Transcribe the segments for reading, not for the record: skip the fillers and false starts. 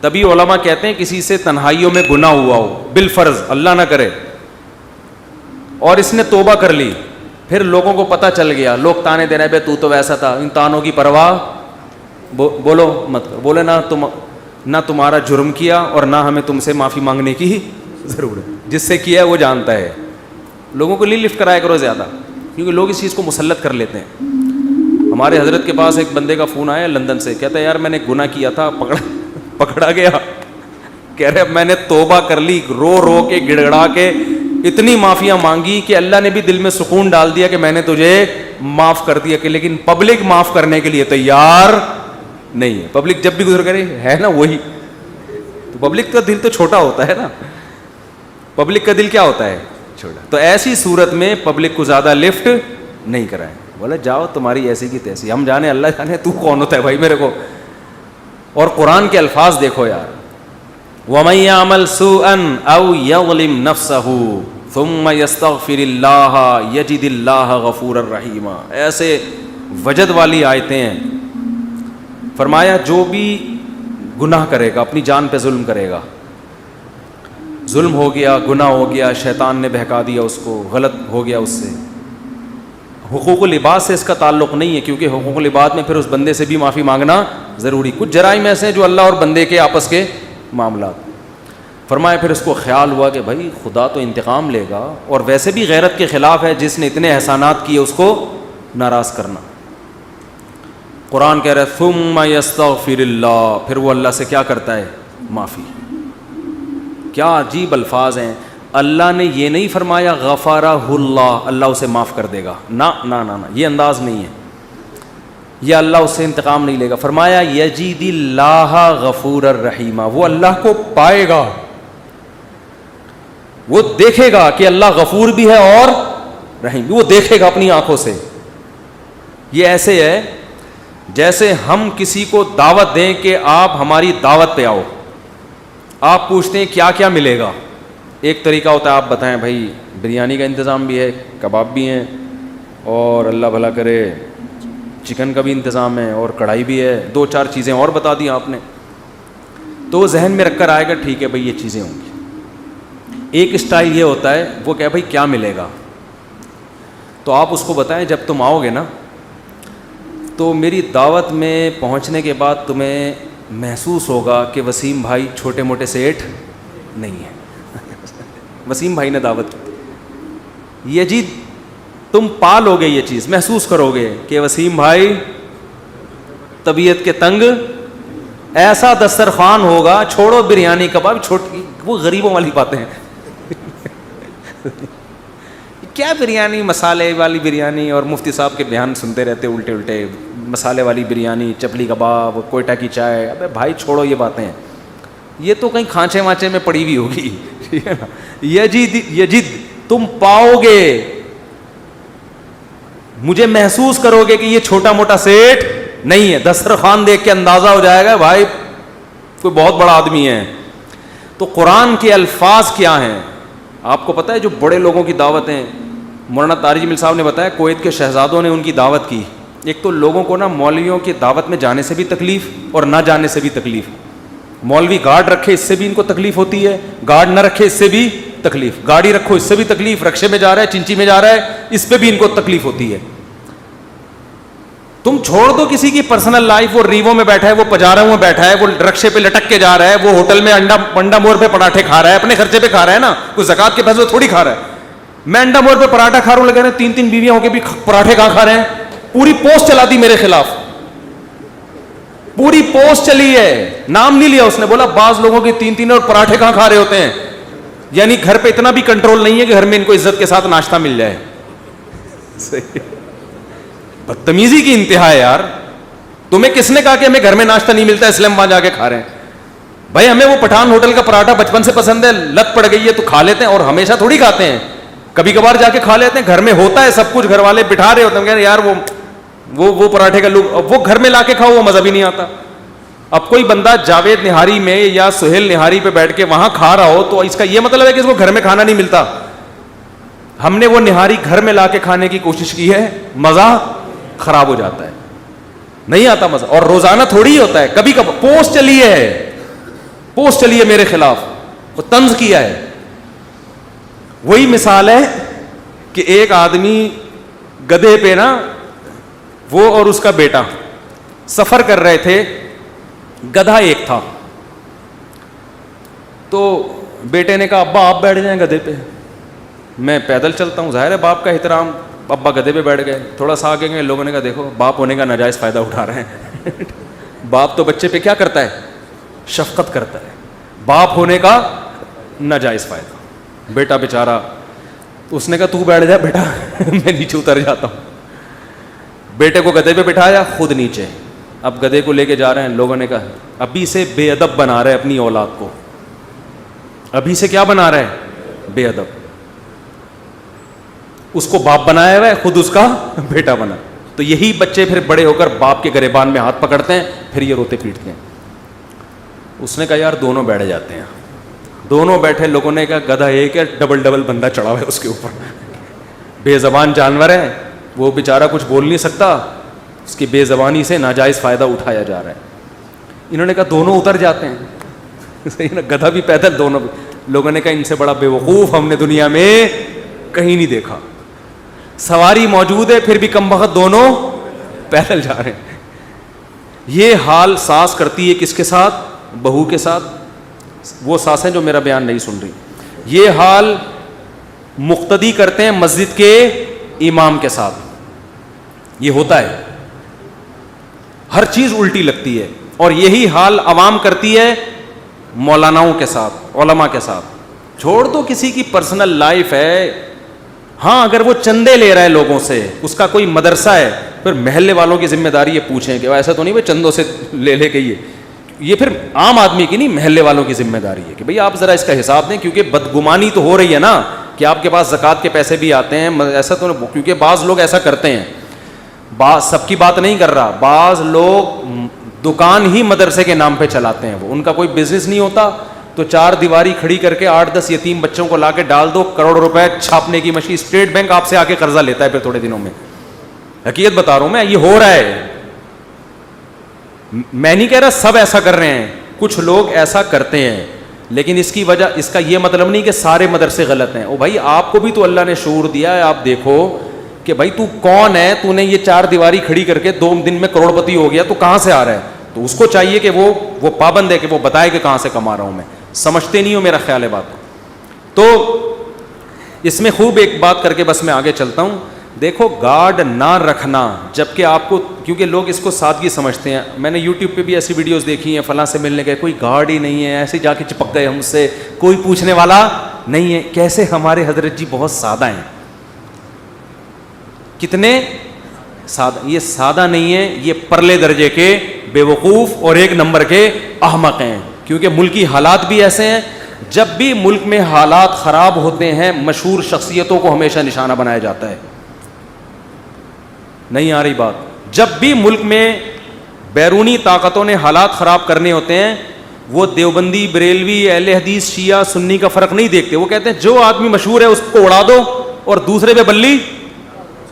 تبھی علماء کہتے ہیں کسی سے تنہائیوں میں گناہ ہوا ہو بالفرض، اللہ نہ کرے، اور اس نے توبہ کر لی، پھر لوگوں کو پتہ چل گیا، لوگ تانے دے رہے بے تو ویسا تھا، ان تانوں کی پرواہ بولو مت، بولے نہ تمہارا جرم کیا اور نہ ہمیں تم سے معافی مانگنے کی ضرورت، جس سے کیا ہے وہ جانتا ہے. لوگوں کو نہیں لفٹ کرایا کرو زیادہ، کیونکہ لوگ اس چیز کو مسلط کر لیتے ہیں. ہمارے حضرت کے پاس ایک بندے کا فون آیا لندن سے، کہتا ہے یار میں نے گناہ کیا تھا، پکڑا گیا، کہہ رہے اب میں نے توبہ کر لی، رو رو کے گڑ گڑا کے اتنی معافیاں مانگی کہ اللہ نے بھی دل میں سکون ڈال دیا کہ میں نے تجھے معاف کر دیا، کہ لیکن پبلک معاف کرنے کے لیے تیار نہیں ہے. پبلک جب بھی گزر کرے ہے نا وہی، تو پبلک کا دل تو چھوٹا ہوتا ہے نا، پبلک کا دل کیا ہوتا ہے چھوٹا. تو ایسی صورت میں پبلک کو زیادہ لفٹ نہیں کرائیں. بولے جاؤ تمہاری ایسی کی تیسی، ہم جانے اللہ جانے تو کون ہوتا ہے بھائی میرے کو. اور قرآن کے الفاظ دیکھو یار، وَمَن يَعْمَلْ سُوءًا أَوْ يَظْلِمْ نَفْسَهُ ثُمَّ يَسْتَغْفِرِ اللَّهَ يَجِدِ اللَّهَ غَفُورًا رَحِيمًا. ایسے وجد والی آیتیں ہیں. فرمایا جو بھی گناہ کرے گا، اپنی جان پہ ظلم کرے گا، ظلم ہو گیا، گناہ ہو گیا، شیطان نے بہکا دیا اس کو، غلط ہو گیا اس سے، حقوق العباد سے اس کا تعلق نہیں ہے، کیونکہ حقوق العباد میں پھر اس بندے سے بھی معافی مانگنا ضروری. کچھ جرائم ایسے ہیں جو اللہ اور بندے کے آپس کے معاملات. فرمایا پھر اس کو خیال ہوا کہ بھائی خدا تو انتقام لے گا، اور ویسے بھی غیرت کے خلاف ہے جس نے اتنے احسانات کیے اس کو ناراض کرنا. قرآن کہہ رہا ہے ثم یستغفر اللہ، پھر وہ اللہ سے کیا کرتا ہے؟ معافی. کیا عجیب الفاظ ہیں. اللہ نے یہ نہیں فرمایا غفرہ اللہ، اللہ اسے معاف کر دے گا، نہ نہ نہ نہ، یہ انداز نہیں ہے، یہ اللہ اس سے انتقام نہیں لے گا. فرمایا یجید اللہ غفور الرحیم، وہ اللہ کو پائے گا، وہ دیکھے گا کہ اللہ غفور بھی ہے اور رحیم، وہ دیکھے گا اپنی آنکھوں سے. یہ ایسے ہے جیسے ہم کسی کو دعوت دیں کہ آپ ہماری دعوت پہ آؤ، آپ پوچھتے ہیں کیا کیا ملے گا. ایک طریقہ ہوتا ہے آپ بتائیں بھائی بریانی کا انتظام بھی ہے، کباب بھی ہیں، اور اللہ بھلا کرے چکن کا بھی انتظام ہے، اور کڑھائی بھی ہے، 2-4 چیزیں اور بتا دی آپ نے، تو ذہن میں رکھ کر آئے گا ٹھیک ہے بھائی یہ چیزیں ہوں گی. ایک اسٹائل یہ ہوتا ہے وہ کہ بھائی کیا ملے گا، تو آپ اس کو بتائیں جب تم آؤ گے نا تو میری دعوت میں پہنچنے کے بعد تمہیں محسوس ہوگا کہ وسیم بھائی چھوٹے موٹے سیٹ نہیں ہیں. وسیم بھائی نے دعوت کی، یہ جی تم پالو گے، یہ چیز محسوس کرو گے کہ وسیم بھائی طبیعت کے تنگ، ایسا دسترخوان ہوگا، چھوڑو بریانی کباب، چھوٹی وہ غریبوں والی باتیں ہیں. کیا بریانی، مسالے والی بریانی، اور مفتی صاحب کے بیان سنتے رہتے الٹے الٹے، مسالے والی بریانی، چپلی کباب، کوئٹہ کی چائے. ابے بھائی چھوڑو یہ باتیں ہیں، یہ تو کہیں کھانچے وانچے میں پڑی ہوئی ہوگی. ٹھیک ہے نا. یجد تم پاؤ گے، مجھے محسوس کرو گے کہ یہ چھوٹا موٹا سیٹ نہیں ہے. دسترخوان دیکھ کے اندازہ ہو جائے گا بھائی کوئی بہت بڑا آدمی ہے. تو قرآن کے الفاظ کیا ہیں آپ کو پتہ ہے؟ جو بڑے لوگوں کی دعوتیں، مولانا طارق جمیل صاحب نے بتایا کویت کے شہزادوں نے ان کی دعوت کی. ایک تو لوگوں کو نا مولویوں کی دعوت میں جانے سے بھی تکلیف اور نہ جانے سے بھی تکلیف. مولوی گارڈ رکھے اس سے بھی ان کو تکلیف ہوتی ہے، گارڈ نہ رکھے اس سے بھی تکلیف، گاڑی رکھو اس سے بھی تکلیف، رکشے میں جا رہا ہے، چنچی میں جا رہا ہے، اس پہ بھی ان کو تکلیف ہوتی ہے. تم چھوڑ دو کسی کی پرسنل لائف، وہ ریوو میں بیٹھا ہے، وہ پجاروں میں بیٹھا ہے، وہ رکشے پہ لٹک کے جا رہا ہے، وہ ہوٹل میں انڈا مور پہ پراٹھے کھا رہا ہے، اپنے خرچے پہ کھا رہا ہے نا، کوئی زکات کے پیسے تھوڑی کھا رہا ہے. میں انڈا مور پہ پراٹھا کھا رہا ہوں، لگے رہے 3 بیویاں ہو کے بھی پراٹھے کہاں کھا رہے ہیں. پوری پوسٹ چلا دی میرے خلاف، پوری پوسٹ چلی ہے، نام نہیں لیا اس نے، بولا بعض لوگوں کی 3 اور پراٹھے کہاں کھا رہے ہوتے ہیں. یعنی گھر پہ اتنا بھی کنٹرول نہیں ہے کہ گھر میں ان کو عزت کے ساتھ ناشتہ مل جائے. بدتمیزی کی انتہا ہے یار. تمہیں کس نے کہا کہ ہمیں گھر میں ناشتہ نہیں ملتا اس لیے ہم وہاں جا کے کھا رہے ہیں؟ بھائی ہمیں وہ پٹھان ہوٹل کا پراٹھا بچپن سے پسند ہے، لت پڑ گئی ہے تو کھا لیتے ہیں، اور ہمیشہ تھوڑی کھاتے ہیں، کبھی کبھار جا کے کھا لیتے ہیں. گھر میں ہوتا ہے سب کچھ، گھر والے بٹھا رہے ہوتے ہیں یار وہ پراٹھے کا لوگ، وہ گھر میں لا کے کھاؤ وہ مزہ بھی نہیں آتا. اب کوئی بندہ جاوید نہاری میں یا سہیل نہاری پہ بیٹھ کے وہاں کھا رہا ہو تو اس کا یہ مطلب ہے کہ اس کو گھر میں کھانا نہیں ملتا. ہم نے وہ نہاری گھر میں لا کے کھانے کی کوشش کی ہے، مزہ خراب ہو جاتا ہے، نہیں آتا مزہ. اور روزانہ تھوڑی ہوتا ہے، کبھی کبھی پوسٹ چلی ہے. پوسٹ چلی ہے میرے خلاف, وہ طنز کیا ہے. وہی مثال ہے کہ ایک آدمی گدھے پہ نا, وہ اور اس کا بیٹا سفر کر رہے تھے, گدھا ایک تھا. تو بیٹے نے کہا ابا آپ بیٹھ جائیں گدھے پہ, میں پیدل چلتا ہوں. ظاہر ہے باپ کا احترام, ابا گدھے پہ بیٹھ گئے. تھوڑا سا آگے گئے, لوگوں نے کہا دیکھو باپ ہونے کا ناجائز فائدہ اٹھا رہے ہیں. باپ تو بچے پہ کیا کرتا ہے, شفقت کرتا ہے, باپ ہونے کا ناجائز فائدہ. بیٹا بیچارہ, اس نے کہا تو بیٹھ جا بیٹا, میں نیچے اتر جاتا ہوں. بیٹے کو گدھے پہ بٹھایا, خود نیچے. اب گدھے کو لے کے جا رہے ہیں, لوگوں نے کہا ابھی سے بے ادب بنا رہے اپنی اولاد کو, ابھی سے کیا بنا رہے ہیں, بے ادب. اس کو باپ بنایا ہوا ہے, خود اس کا بیٹا بنا. تو یہی بچے پھر بڑے ہو کر باپ کے گریبان میں ہاتھ پکڑتے ہیں, پھر یہ روتے پیٹتے ہیں. اس نے کہا یار دونوں بیٹھ جاتے ہیں. دونوں بیٹھے, لوگوں نے کہا گدھا ایک ہے, ڈبل ڈبل بندہ چڑھا ہوا ہے اس کے اوپر, بے زبان جانور ہے, وہ بیچارہ کچھ بول نہیں سکتا, اس کی بے زبانی سے ناجائز فائدہ اٹھایا جا رہا ہے. انہوں نے کہا دونوں اتر جاتے ہیں. صحیح نا, گدھا بھی پیدل, دونوں بھی. لوگوں نے کہا ان سے بڑا بے وقوف ہم نے دنیا میں کہیں نہیں دیکھا. سواری موجود ہے پھر بھی کم بخت دونوں پیدل جا رہے ہیں. یہ حال ساس کرتی ہے کس کے ساتھ, بہو کے ساتھ. وہ ساسیں جو میرا بیان نہیں سن رہی. یہ حال مقتدی کرتے ہیں مسجد کے امام کے ساتھ. یہ ہوتا ہے, ہر چیز الٹی لگتی ہے. اور یہی حال عوام کرتی ہے مولاناؤں کے ساتھ, علماء کے ساتھ. چھوڑ دو کسی کی پرسنل لائف ہے, ہاں اگر وہ چندے لے رہا ہے لوگوں سے, اس کا کوئی مدرسہ ہے, پھر محلے والوں کی ذمہ داری یہ پوچھیں کہ ایسا تو نہیں وہ چندوں سے لے کے یہ پھر عام آدمی کی نہیں, محلے والوں کی ذمہ داری ہے کہ بھئی آپ ذرا اس کا حساب دیں, کیونکہ بدگمانی تو ہو رہی ہے نا کہ آپ کے پاس زکوٰۃ کے پیسے بھی آتے ہیں. ایسا تو نہیں, کیونکہ بعض لوگ ایسا کرتے ہیں, سب کی بات نہیں کر رہا, بعض لوگ دکان ہی مدرسے کے نام پہ چلاتے ہیں. وہ ان کا کوئی بزنس نہیں ہوتا, تو 4 دیواری کھڑی کر کے 8-10 یتیم بچوں کو لا کے ڈال دو, کروڑ روپے چھاپنے کی مشین. اسٹیٹ بینک آپ سے آ کے قرضہ لیتا ہے پھر تھوڑے دنوں میں. حقیقت بتا رہا ہوں میں, یہ ہو رہا ہے. میں نہیں کہہ رہا سب ایسا کر رہے ہیں, کچھ لوگ ایسا کرتے ہیں, لیکن اس کی وجہ, اس کا یہ مطلب نہیں کہ سارے مدرسے غلط ہیں. او بھائی آپ کو بھی تو اللہ نے شعور دیا ہے, آپ دیکھو کہ بھائی تو کون ہے, تو نے یہ 4 دیواری کھڑی کر کے 2 دن میں کروڑ پتی ہو گیا, تو کہاں سے آ رہا ہے. تو اس کو چاہیے کہ وہ پابند ہے کہ وہ بتائے کہ کہاں سے کما رہا ہوں میں. سمجھتے نہیں ہو میرا خیال ہے بات کو. تو اس میں خوب ایک بات کر کے بس میں آگے چلتا ہوں. دیکھو گارڈ نہ رکھنا, جبکہ آپ کو, کیونکہ لوگ اس کو سادگی سمجھتے ہیں. میں نے یوٹیوب پہ بھی ایسی ویڈیوز دیکھی ہیں, فلاں سے ملنے گئے, کوئی گارڈ ہی نہیں ہے, ایسے جا کے چپک گئے ہم سے, کوئی پوچھنے والا نہیں ہے. کیسے ہمارے حضرت جی بہت سادہ ہیں, کتنے سادہ. یہ سادہ نہیں ہے, یہ پرلے درجے کے بے وقوف اور 1 نمبر کے احمق ہیں. کیونکہ ملکی حالات بھی ایسے ہیں, جب بھی ملک میں حالات خراب ہوتے ہیں مشہور شخصیتوں کو ہمیشہ نشانہ بنایا جاتا ہے. نہیں آ رہی بات. جب بھی ملک میں بیرونی طاقتوں نے حالات خراب کرنے ہوتے ہیں, وہ دیوبندی, بریلوی, اہل حدیث, شیعہ, سنی کا فرق نہیں دیکھتے. وہ کہتے ہیں جو آدمی مشہور ہے اس کو اڑا دو اور دوسرے پہ بلی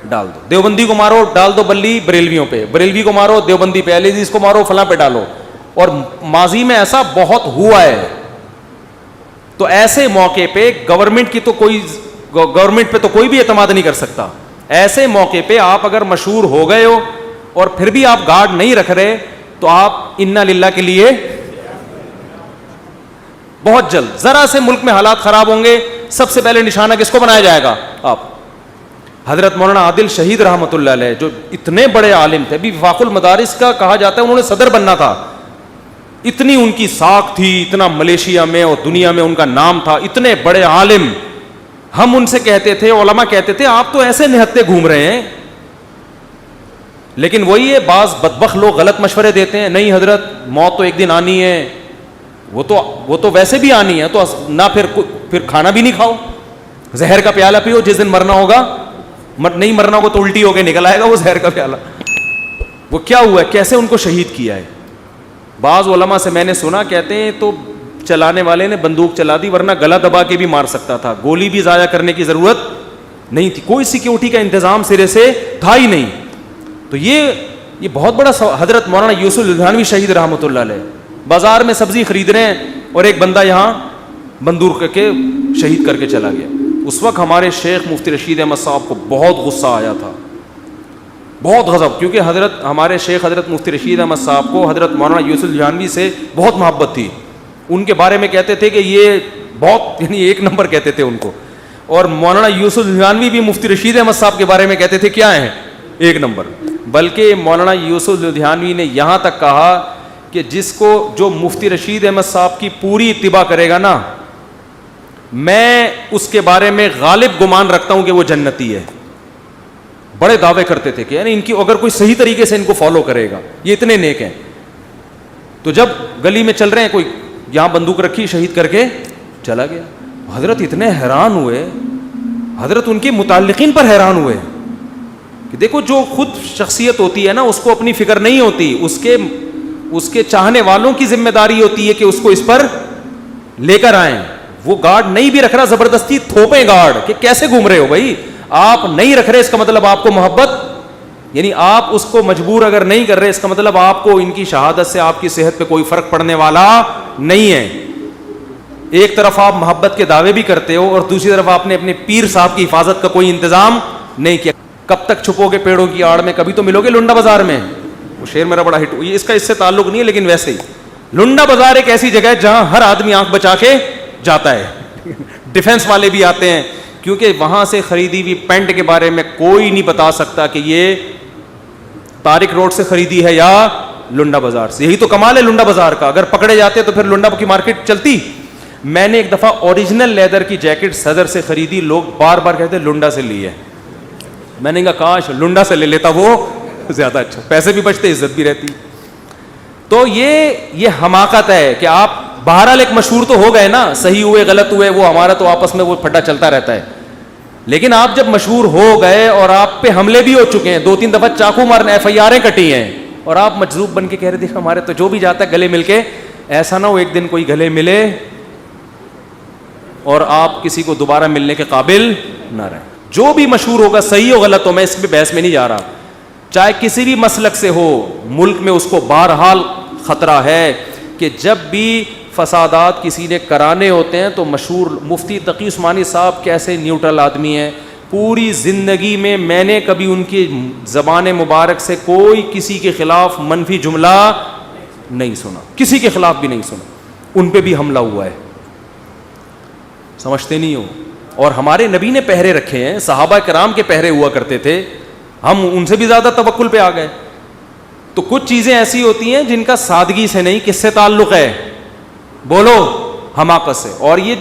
ڈال دو. دیوبندی کو مارو, ڈال دو بلی بریلویوں پہ, بریلوی کو مارو دیوبندی پہ, اہل حدیث کو مارو فلاں پہ ڈالو. اور ماضی میں ایسا بہت ہوا ہے. تو ایسے موقع پہ گورنمنٹ پہ تو کوئی بھی اعتماد نہیں کر سکتا. ایسے موقع پہ آپ اگر مشہور ہو گئے ہو اور پھر بھی آپ گارڈ نہیں رکھ رہے, تو آپ انا للہ کے لیے بہت جلد, ذرا سے ملک میں حالات خراب ہوں گے, سب سے پہلے نشانہ کس کو بنایا جائے گا, آپ. حضرت مولانا عادل شہید رحمۃ اللہ علیہ جو اتنے بڑے عالم تھے, بھی وفاق المدارس کا کہا جاتا ہے انہوں نے صدر بننا تھا, اتنی ان کی ساکھ تھی, اتنا ملیشیا میں اور دنیا میں ان کا نام تھا, اتنے بڑے عالم. ہم ان سے کہتے تھے, علماء کہتے تھے آپ تو ایسے نہتے گھوم رہے ہیں. لیکن وہی ہے, بعض بدبخت لوگ غلط مشورے دیتے ہیں, نہیں حضرت موت تو ایک دن آنی ہے, وہ تو ویسے بھی آنی ہے, تو نہ پھر کھانا بھی نہیں کھاؤ, زہر کا پیالہ پیو, جس دن مرنا ہوگا نہیں مرنا ہوگا تو الٹی ہو کے نکل آئے گا وہ زہر کا پیالہ. وہ کیا ہوا ہے, کیسے ان کو شہید کیا ہے. بعض علماء سے میں نے سنا, کہتے ہیں تو چلانے والے نے بندوق چلا دی, ورنہ گلا دبا کے بھی مار سکتا تھا, گولی بھی ضائع کرنے کی ضرورت نہیں تھی, کوئی سیکیورٹی کا انتظام سرے سے تھا ہی نہیں. تو یہ بہت بڑا حضرت مولانا یوسف الدھانوی شہید رحمۃ اللہ علیہ, بازار میں سبزی خرید رہے ہیں اور ایک بندہ یہاں بندوق کر کے شہید کر کے چلا گیا. اس وقت ہمارے شیخ مفتی رشید احمد صاحب کو بہت غصہ آیا تھا, بہت غضب, کیونکہ ہمارے شیخ حضرت مفتی رشید احمد صاحب کو حضرت مولانا یوسف جہانوی سے بہت محبت تھی. ان کے بارے میں کہتے تھے کہ یہ بہت یعنی ایک نمبر کہتے تھے ان کو, اور مولانا یوسف جہانوی بھی مفتی رشید احمد صاحب کے بارے میں کہتے تھے کیا ہیں, ایک نمبر. بلکہ مولانا یوسف جہانوی نے یہاں تک کہا کہ جس کو جو مفتی رشید احمد صاحب کی پوری اتباع کرے گا نا, میں اس کے بارے میں غالب گمان رکھتا ہوں کہ وہ جنتی ہے. بڑے دعوے کرتے تھے کہ یعنی ان کی اگر کوئی صحیح طریقے سے ان کو فالو کرے گا یہ اتنے نیک ہیں. تو جب گلی میں چل رہے ہیں کوئی یہاں بندوق رکھی شہید کر کے چلا گیا. حضرت اتنے حیران ہوئے, حضرت ان کے متعلقین پر حیران ہوئے کہ دیکھو جو خود شخصیت ہوتی ہے نا اس کو اپنی فکر نہیں ہوتی, اس کے چاہنے والوں کی ذمہ داری ہوتی ہے کہ اس کو اس پر لے کر آئیں. وہ گارڈ نہیں بھی رکھ رہا زبردستی تھوپیں گارڈ کہ کیسے گھوم رہے ہو بھائی, آپ نہیں رکھ رہے اس کا مطلب آپ کو محبت, یعنی آپ اس کو مجبور اگر نہیں کر رہے اس کا مطلب آپ کو ان کی شہادت سے آپ کی صحت پہ کوئی فرق پڑنے والا نہیں ہے. ایک طرف آپ محبت کے دعوے بھی کرتے ہو اور دوسری طرف آپ نے اپنے پیر صاحب کی حفاظت کا کوئی انتظام نہیں کیا. کب تک چھپو گے پیڑوں کی آڑ میں, کبھی تو ملو گے لنڈا بازار میں. وہ شعر میرا بڑا ہٹ, اس کا اس سے تعلق نہیں ہے لیکن ویسے ہی لنڈا بازار ایک ایسی جگہ ہے جہاں ہر آدمی آنکھ بچا کے جاتا ہے. ڈیفنس والے بھی آتے ہیں کیونکہ وہاں سے خریدی ہوئی پینٹ کے بارے میں کوئی نہیں بتا سکتا کہ یہ طارق روڈ سے خریدی ہے یا لنڈا بازار سے. یہی تو کمال ہے لنڈا بازار کا, اگر پکڑے جاتے تو پھر لنڈا کی مارکیٹ چلتی. میں نے ایک دفعہ اوریجنل لیدر کی جیکٹ صدر سے خریدی, لوگ بار بار کہتے لنڈا سے لی ہے. میں نے کہا کاش لنڈا سے لے لیتا, وہ زیادہ اچھا, پیسے بھی بچتے عزت بھی رہتی. تو یہ حماقت ہے کہ آپ بہرحال ایک مشہور تو ہو گئے نا, صحیح ہوئے غلط ہوئے وہ ہمارا تو آپس میں وہ پھڈا چلتا رہتا ہے. لیکن آپ جب مشہور ہو گئے اور آپ پہ حملے بھی ہو چکے ہیں, 2-3 دفعہ چاقو مارنے FIR کٹی ہیں, اور آپ مجذوب بن کے کہہ رہے تھے ہمارے تو جو بھی جاتا ہے گلے مل کے, ایسا نہ ہو ایک دن کوئی گلے ملے اور آپ کسی کو دوبارہ ملنے کے قابل نہ رہیں. جو بھی مشہور ہوگا صحیح ہو غلط ہو, میں اس پہ بحث میں نہیں جا رہا, چاہے کسی بھی مسلک سے ہو, ملک میں اس کو بہرحال خطرہ ہے کہ جب بھی فسادات کسی نے کرانے ہوتے ہیں تو مشہور مفتی تقی عثمانی صاحب کیسے نیوٹرل آدمی ہیں, پوری زندگی میں میں نے کبھی ان کی زبان مبارک سے کوئی کسی کے خلاف منفی جملہ نہیں سنا, کسی کے خلاف بھی نہیں سنا. ان پہ بھی حملہ ہوا ہے, سمجھتے نہیں ہو. اور ہمارے نبی نے پہرے رکھے ہیں, صحابہ کرام کے پہرے ہوا کرتے تھے, ہم ان سے بھی زیادہ توکل پہ آ گئے. تو کچھ چیزیں ایسی ہوتی ہیں جن کا سادگی سے نہیں, کس سے تعلق ہے, بولو, حماقت سے. اور یہ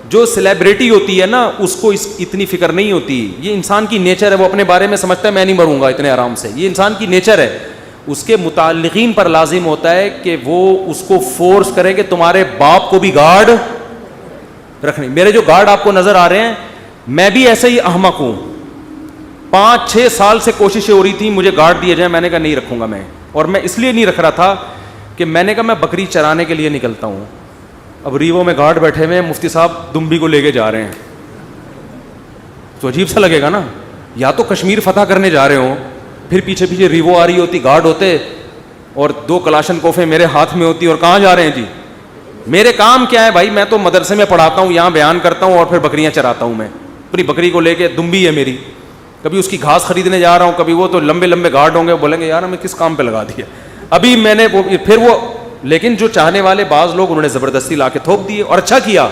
جو سیلیبریٹی ہوتی ہے نا اس کو اتنی فکر نہیں ہوتی, یہ انسان کی نیچر ہے, وہ اپنے بارے میں سمجھتا ہے میں نہیں مروں گا اتنے آرام سے, یہ انسان کی نیچر ہے. اس کے متعلقین پر لازم ہوتا ہے کہ وہ اس کو فورس کرے کہ تمہارے باپ کو بھی گارڈ رکھنی. میرے جو گارڈ آپ کو نظر آ رہے ہیں, میں بھی ایسے ہی احمق ہوں. 5-6 سال سے کوششیں ہو رہی تھی مجھے گارڈ دیے جائیں, میں نے کہا نہیں رکھوں گا میں. اور میں اس لیے نہیں رکھ رہا تھا کہ میں نے کہا میں بکری چرانے کے لیے نکلتا ہوں, اب ریوو میں گارڈ بیٹھے ہوئے ہیں, مفتی صاحب دمبی کو لے کے جا رہے ہیں, تو عجیب سا لگے گا نا. یا تو کشمیر فتح کرنے جا رہے ہوں, پھر پیچھے پیچھے ریوو آ رہی ہوتی, گارڈ ہوتے, اور 2 کلاشن کوفیں میرے ہاتھ میں ہوتی, اور کہاں جا رہے ہیں جی. میرے کام کیا ہے بھائی, میں تو مدرسے میں پڑھاتا ہوں, یہاں بیان کرتا ہوں, اور پھر بکریاں چراتا ہوں. میں اپنی بکری کو لے کے, دمبی ہے میری, کبھی اس کی گھاس خریدنے جا رہا ہوں, کبھی وہ, تو لمبے لمبے گارڈ ہوں گے, بولیں گے یار ہمیں کس کام پہ لگا دیا. ابھی میں نے پھر وہ, لیکن جو چاہنے والے بعض لوگ انہوں نے زبردستی لا کے تھوپ دیے, اور اچھا کیا,